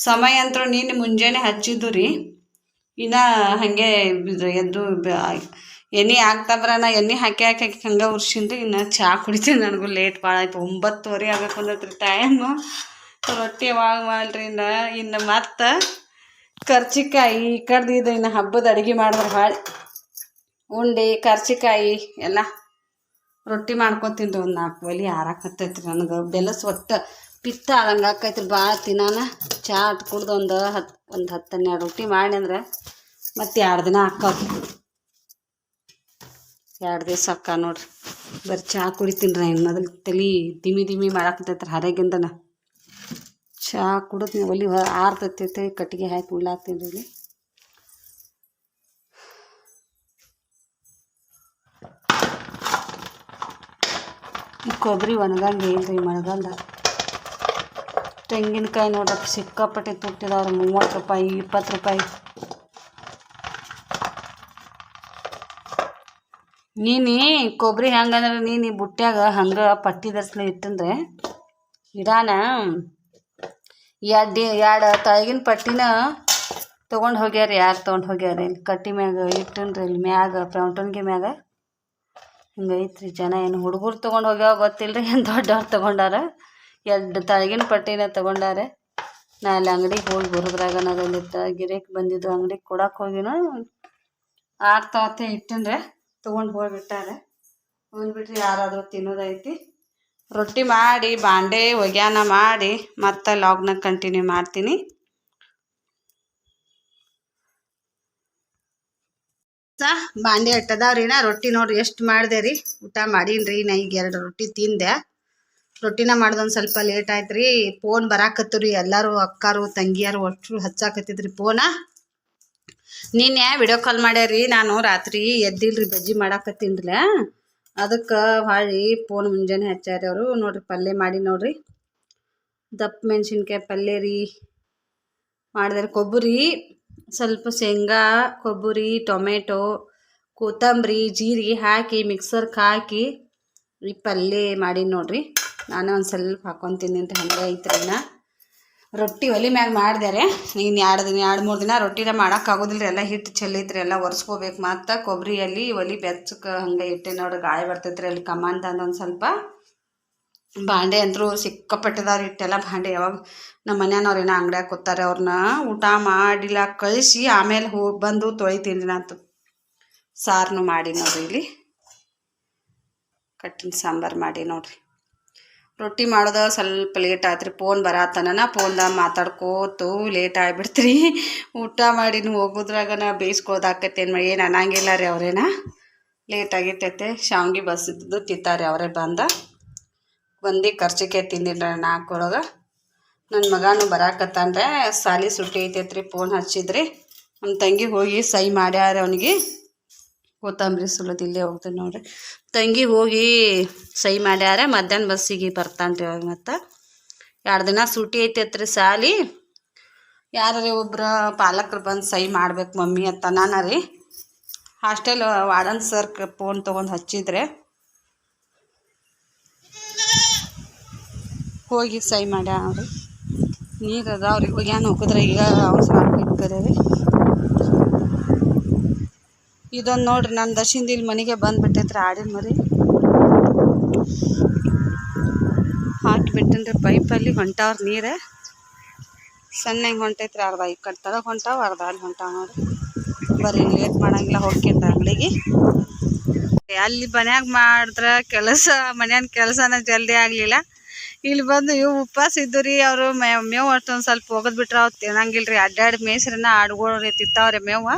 ಸಮಯ ಅಂತೂ ನಿನ್ನೆ ಮುಂಜಾನೆ ಹಚ್ಚಿದ್ದು ರೀ. ಇನ್ನು ಹಾಗೆ ಎದ್ದು ಎಣ್ಣೆ ಆಗ್ತಾಬ್ರನ ಎಣ್ಣೆ ಹಾಕಿ ಹಂಗೆ ಉರ್ಸಿನ್ರಿ. ಇನ್ನು ಚಹಾ ಕುಡಿತೀನಿ. ನನಗೂ ಲೇಟ್ ಭಾಳ ಆಯ್ತು. 9:30 ಆಗಕ್ಕೆ ಬಂದೈತ್ರಿ ಟೈಮು. ರೊಟ್ಟಿ ಯಾವಾಗ ಮಾಡ್ರಿ. ಇನ್ನು ಮತ್ತೆ ಕರ್ಚಿಕಾಯಿ ಈ ಕಡ್ದು ಇದು ಇನ್ನು ಹಬ್ಬದ ಅಡುಗೆ ಮಾಡಿದ್ರೆ ಭಾಳ ಉಂಡೆ ಕರ್ಚಿಕಾಯಿ ಎಲ್ಲ ರೊಟ್ಟಿ ಮಾಡ್ಕೊತೀನಿ ರೀ. ಒಂದು 4 ಒಲೆ ಆರಾಕತ್ತೈತ್ರಿ. ನನಗೆ ಬೆಲಸ್ ಒಟ್ಟು ಪಿತ್ತ ಆದಂಗೆ ಆಕೈತ್ರಿ ಭಾಳ ತಿನ್ನಾನ. ಚಹಾ ಕುಡ್ದು ಒಂದು 10-12 ರೊಟ್ಟಿ ಮಾಡಿ ಅಂದ್ರೆ ಮತ್ತು 2 ದಿನ ಹಾಕ್ಕಾವ್ರಿ. 2 ದಿವಸ ಹಾಕ ನೋಡ್ರಿ. ಬರೀ ಚಹಾ ಕುಡಿತೀನಿ ರೀ. ಇನ್ನು ಮೊದಲು ತಲೆ ದಿಮಿ ಮಾಡಾಕತ್ತೈತ್ರಿ ಹೊರಗಿಂದನ. ಚಹಾ ಕುಡಿದು ಒಲಿ ಆರ್ತೈತಿ. ಕಟ್ಟಿಗೆ ಹಾಕಿ ಉಳ್ಳಾಕ್ತೀನಿ ರೀ. ಇಲ್ಲಿ ಕೊಬ್ಬರಿ ಒಣಗಂಗೆ ಇಲ್ರಿ ಮಳೆಗಾಲ. ತೆಂಗಿನಕಾಯಿ ನೋಡ್ರಿ ಸಿಕ್ಕಾಪಟ್ಟೆ ತುಟ್ಟಿದವ್ರಿ. 30 ರೂಪಾಯಿ 20 ರೂಪಾಯಿ. ಕೊಬ್ಬರಿ ಹೆಂಗಂದ್ರೆ ನೀನು ಬುಟ್ಟ್ಯಾಗ ಹಂಗೆ ಪಟ್ಟಿ ದರ್ಸ್ಲೆ ಇಟ್ಟಂದ್ರೆ ಗಿಡಾನ 2 ತಳಗಿನ ಪಟ್ಟಿನ ತೊಗೊಂಡು ಹೋಗ್ಯಾರ. ಯಾರು ತೊಗೊಂಡು ಹೋಗ್ಯಾರ? ಇಲ್ಲಿ ಕಟ್ಟಿ ಮ್ಯಾಗ ಇಟ್ಟನ್ರಿ. ಇಲ್ಲಿ ಮ್ಯಾಗ ಪ್ರೌಂಟನ್ಗೆ ಮ್ಯಾಗ ಹಿಂಗೆ ಐತ್ರಿ. ಜನ ಏನು ಹುಡುಗರು ತೊಗೊಂಡು ಹೋಗ್ಯಾವ ಗೊತ್ತಿಲ್ಲರಿ, ಏನು ದೊಡ್ಡವ್ರು ತೊಗೊಂಡಾರ. 2 ತಳಗಿನ ಪಟ್ಟಿನ ತೊಗೊಂಡಾರೆ. ನಾ ಅಲ್ಲಿ ಅಂಗಡಿಗೆ ಹೋಗಿ ಬರೋದ್ರಾಗ ನಾದಲ್ಲಿ ಗಿರೇಕ್ ಬಂದಿದ್ದು ಅಂಗಡಿಗೆ ಕೊಡಕ್ಕೆ ಹೋಗಿನೋ ಆಗ್ತಾವತ್ತೆ ಇಟ್ಟನ್ರೆ ತೊಗೊಂಡು ಹೋಗ್ಬಿಟ್ಟಾರೆ. ಹೋಗ್ಬಿಟ್ರಿ ಯಾರಾದರೂ ತಿನ್ನೋದೈತಿ. ರೊಟ್ಟಿ ಮಾಡಿ ಬಾಂಡೆ ಒಗ್ಯಾನ ಮಾಡಿ ಮತ್ತೆ ಲಾಗ್ನ ಕಂಟಿನ್ಯೂ ಮಾಡ್ತೀನಿ. ಬಾಂಡೆ ಇಟ್ಟದಾವ್ರಿ. ನಾ ರೊಟ್ಟಿ ನೋಡ್ರಿ ಎಷ್ಟು ಮಾಡಿದೆ ರೀ. ಊಟ ಮಾಡೀನ್ರಿ. ನಾ ಈಗ 2 ರೊಟ್ಟಿ ತಿಂದೆ. ರೊಟ್ಟಿನ ಮಾಡ್ದೊಂದು ಸ್ವಲ್ಪ ಲೇಟ್ ಆಯ್ತು ರೀ. ಫೋನ್ ಬರಾಕತ್ತವ್ರಿ. ಎಲ್ಲರೂ ಅಕ್ಕಾರು ತಂಗಿಯಾರು ಒಟ್ಟು ಹಚ್ಚಾಕತ್ತಿದ್ರಿ ಫೋನ. ನಿನ್ನೆ ವಿಡಿಯೋ ಕಾಲ್ ಮಾಡ್ಯಾರಿ. ನಾನು ರಾತ್ರಿ ಎದ್ದಿಲ್ರಿ, ಬಜ್ಜಿ ಮಾಡಾಕತ್ತೀನ್ರಲ್ಲ. ಅದಕ್ಕೆ ಹೊಳ್ಳಿ ಫೋನ್ ಮುಂಜಾನೆ ಹಚ್ಚಾರಿ ಅವರು. ನೋಡ್ರಿ ಪಲ್ಯ ಮಾಡಿ ನೋಡ್ರಿ. ದಪ್ಪ ಮೆಣಸಿನ್ಕಾಯಿ ಪಲ್ಯ ರೀ ಮಾಡಿದ್ರೆ. ಕೊಬ್ಬರಿ ಸ್ವಲ್ಪ ಶೇಂಗಾ, ಕೊಬ್ಬರಿ, ಟೊಮೆಟೊ, ಕೊತ್ತಂಬರಿ, ಜೀರಿಗೆ ಹಾಕಿ ಮಿಕ್ಸರ್ಗೆ ಹಾಕಿ ಈ ಪಲ್ಯ ಮಾಡಿ ನೋಡ್ರಿ. ನಾನು ಒಂದು ಸ್ವಲ್ಪ ಹಾಕ್ಕೊತೀನಿ ಅಂತ ಹಂಗೆ ಐತ್ರಿನ. ರೊಟ್ಟಿ ಒಲೆ ಮ್ಯಾಗ ಮಾಡಿದಾರೆ. ಇನ್ನು 2-3 ದಿನ ರೊಟ್ಟಿನ ಮಾಡೋಕ್ಕಾಗೋದಿಲ್ಲ ರೀ. ಎಲ್ಲ ಹಿಟ್ಟು ಚೆಲ್ಲೈತ್ರಿ. ಎಲ್ಲ ಒರೆಸ್ಕೋಬೇಕು. ಮತ್ತು ಕೊಬ್ಬರಿಯಲ್ಲಿ ಒಲೆ ಬೆಚ್ಚಕ್ಕೆ ಹಂಗೆ ಇಟ್ಟೆ ನೋಡ್ರಿ. ಗಾಳಿ ಬರ್ತೈತ್ರಿ ಅಲ್ಲಿ ಕಮಾನ್ದಂದು. ಒಂದು ಸ್ವಲ್ಪ ಬಾಂಡೆ ಅಂತರೂ ಸಿಕ್ಕಾಪಟ್ಟಿದವ್ರು. ಇಟ್ಟೆಲ್ಲ ಬಾಂಡೆ ಯಾವಾಗ ನಮ್ಮ ಮನೆಯವ್ರು ಏನೋ ಅಂಗಡಿಯಾಗ ಕೂತಾರೆ. ಅವ್ರನ್ನ ಊಟ ಮಾಡಿಲ್ಲ ಕಳಿಸಿ ಆಮೇಲೆ ಹೋಗಿ ಬಂದು ತೊಳಿತೀನಿ ರೀ. ನಾನು ಸಾರನ್ನು ಮಾಡಿ ನೋಡ್ರಿ. ಇಲ್ಲಿ ಕಟ್ಟಿನ ಸಾಂಬಾರು ಮಾಡಿ ನೋಡ್ರಿ. ರೊಟ್ಟಿ ಮಾಡೋದು ಸ್ವಲ್ಪ ಲೇಟ್ ಆಯ್ತು ರೀ. ಫೋನ್ ಬರತ್ತನ ಫೋನ್ದಾಗ ಮಾತಾಡ್ಕೋತು ಲೇಟ್ ಆಗಿಬಿಡ್ತ್ರಿ. ಊಟ ಮಾಡಿ ಹೋಗೋದ್ರಾಗ ಬೇಯಿಸ್ಕೊಳ್ದಾಕೈತೆ ಏನು ಅನ್ನಂಗಿಲ್ಲ ರೀ. ಅವ್ರೇನ ಲೇಟ್ ಆಗಿರ್ತೈತೆ. ಶಾವ್ಗೆ ಬಸಿದ್ದು ತಿಂತಾರೆ ಅವರೇ ಬಂದು ಖರ್ಚಿಗೆ ತಿಂದಿಲ್ಲ 4 ಒಳಗೆ. ನನ್ನ ಮಗನೂ ಬರಾಕತ್ತಾನ್ರೆ, ಸಾಲಿ ಸುಟ್ಟಿ ಐತೈತ್ರಿ. ಫೋನ್ ಹಚ್ಚಿದ್ರಿ, ನಮ್ಮ ತಂಗಿ ಹೋಗಿ ಸೈ ಮಾಡ್ಯಾರ ಅವನಿಗೆ. ಕೊತ್ತಂಬರಿ ಸುಲಿದು ಇಲ್ಲೇ ಹೋಗ್ತೀನಿ ನೋಡ್ರಿ. ತಂಗಿ ಹೋಗಿ ಸೈ ಮಾಡ್ಯಾರ. ಮಧ್ಯಾಹ್ನ ಬಸ್ಸಿಗೆ ಬರ್ತಾನೆ ರೀ ಅವಾಗ. ಮತ್ತು 2 ದಿನ ಸೂಟಿ ಐತೈತ್ರಿ ಸಾಲಿ. ಯಾರು ಒಬ್ರು ಪಾಲಕರು ಬಂದು ಸೈ ಮಾಡ್ಬೇಕು ಮಮ್ಮಿ ಅಂತ ನಾನು ರೀ. ಹಾಸ್ಟೆಲ್ ವಾರ್ಡನ್ ಸರ್ ಫೋನ್ ತೊಗೊಂಡು ಹಚ್ಚಿದ್ರೆ ಹೋಗಿ ಸೈ ಮಾಡ್ಯಾರ ನೋಡ್ರಿ. ನೀರು ಅದಾವ್ರಿ. ಹೋಗ್ಯಾನ ಹೋಗಿದ್ರೆ ಈಗ ಅವಸರ ಆಗ್ಬೇಕರೆ ರೀ. ಇದೊಂದು ನೋಡ್ರಿ, ನನ್ನ ದಶಿಂದ ಇಲ್ಲಿ ಮನೆಗೆ ಬಂದುಬಿಟ್ಟೈತ್ರಿ ಆಡಿನ ಮರಿ. ಹಾಕಿಬಿಟ್ಟನ್ರಿ ಪೈಪಲ್ಲಿ. ಹೊಂಟಾವ್ರಿ ನೀರು ಸಣ್ಣಗೆ ಹೊಂಟೈತ್ರಿ. ಅರ್ಧ ಈ ಕಡೆ ತಳಗೆ ಹೊಂಟಾವ, ಅರ್ಧ ಅಲ್ಲಿ ಹೊಂಟಾವ ನೋಡ್ರಿ. ಬರ್ರಿ, ಲೇಟ್ ಮಾಡಂಗಿಲ್ಲ, ಹೋಗ್ತೀನಿ ಅಂಗಡಿಗೆ. ಅಲ್ಲಿ ಮನ್ಯಾಗ ಮಾಡಿದ್ರೆ ಮನ್ಯಾನ ಕೆಲಸನ ಜಲ್ದಿ ಆಗಲಿಲ್ಲ. ಇಲ್ಲಿ ಬಂದು ಇವು ಉಪವಾಸ ಇದ್ದು ರೀ. ಅವರು ಮೇವು ಅಷ್ಟೊಂದು ಸ್ವಲ್ಪ ಹೋಗೋದು ಬಿಟ್ರೆ ಅವ್ರು ತಿನ್ನಂಗಿಲ್ಲ ರೀ. ಅಡ್ಡಾಡಿ ಮೇಯ್ಸ್ರಿನ ಆಡುಗಳು ರೀ ತಿಂತಾವ್ರಿ ಮೇವು.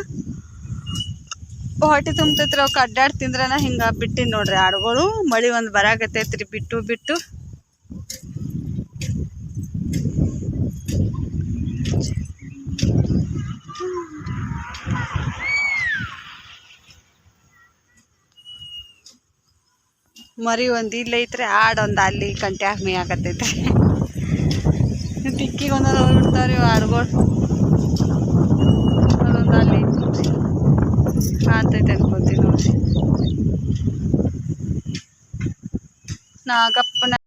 ಹೊಟ್ಟೆ ತುಂಬತೈತ್ರಿ ಅವಕ್ಕೆ ಅಡ್ಡಾಡಿ ತಿಂದ್ರನ. ಹಿಂಗೆ ಬಿಟ್ಟಿನಿ ನೋಡ್ರಿ ಆಡುಗಳು. ಮಳೆ ಒಂದು ಬರಾಕತ್ತೈತ್ರಿ ಬಿಟ್ಟು ಮರಿ ಒಂದು ಇಲ್ಲೈತ್ರಿ. ಆಡೊಂದು ಅಲ್ಲಿ ಕಂಟ್ಯಾಗ ಮೇಯಾಕತ್ತೈತ್ರಿ. ತಿಕ್ಕಿಗೆ ಒಂದೊಂದು ಹೋಗ್ಬಿಡ್ತಾವ್ರಿ ಆಡುಗಳು. ಅದೊಂದು ಅಲ್ಲಿ ಕಾಣ್ತೈತೆ ಅನ್ಕೋತೀನಿ ನೋಡ್ರಿ. ನಾಗಪ್ಪನ